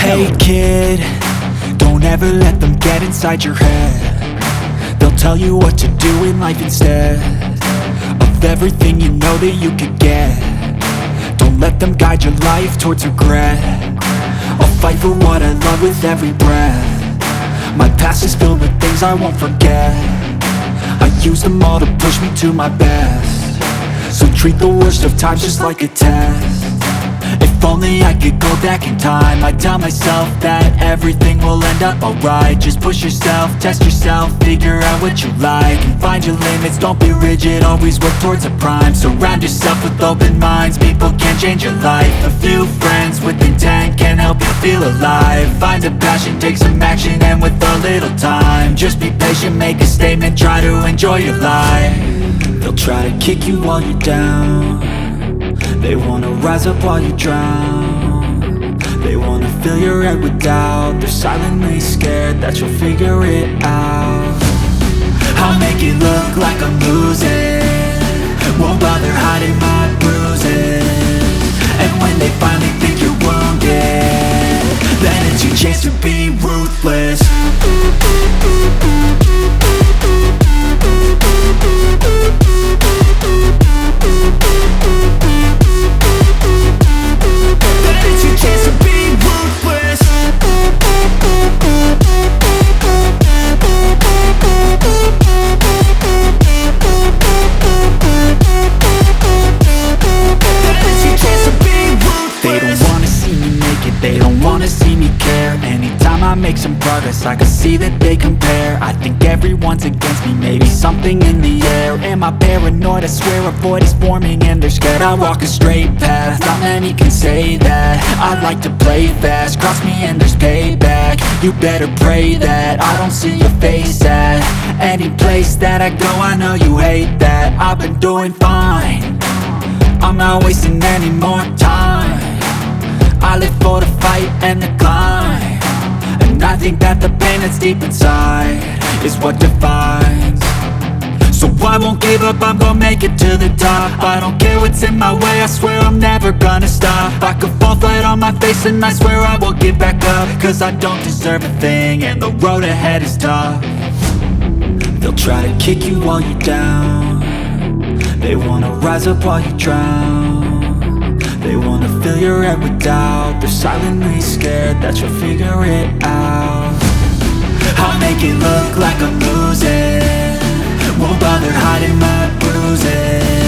Hey kid, don't ever let them get inside your head. They'll tell you what to do in life instead of everything you know that you could get. Don't let them guide your life towards regret. I'll fight for what I love with every breath. My past is filled with things I won't forget. I use them all to push me to my best. So treat the worst of times just like a test. If only I could go back in time, I'd tell myself that everything will end up alright. Just push yourself, test yourself, figure out what you like, and find your limits, don't be rigid, always work towards a prime. Surround yourself with open minds, people can change your life. A few friends with intent can help you feel alive. Find a passion, take some action, and with a little time, just be patient, make a statement, try to enjoy your life. They'll try to kick you while you're down. They wanna rise up while you drown. They wanna fill your head with doubt. They're silently scared that you'll figure it out. I'll make it look like I'm losing, won't bother hiding my bruises. And when they finally think you're wounded, then it's your chance to be ruthless. They don't wanna see me care. Anytime I make some progress, I can see that they compare. I think everyone's against me, maybe something in the air. Am I paranoid? I swear a void is forming and they're scared I walk a straight path. Not many can say that. I like to play fast, cross me and there's payback. You better pray that I don't see your face at any place that I go. I know you hate that. I've been doing fine, I'm not wasting any more time. I live for the fight and the climb, and I think that the pain that's deep inside is what defines. So I won't give up, I'm gonna make it to the top. I don't care what's in my way, I swear I'm never gonna stop. I could fall flat on my face and I swear I will get back up, cause I don't deserve a thing and the road ahead is tough. They'll try to kick you while you're down. They wanna rise up while you drown. They wanna fill your head with doubt. They're silently scared that you'll figure it out. I'll make it look like I'm losing, won't bother hiding my bruises.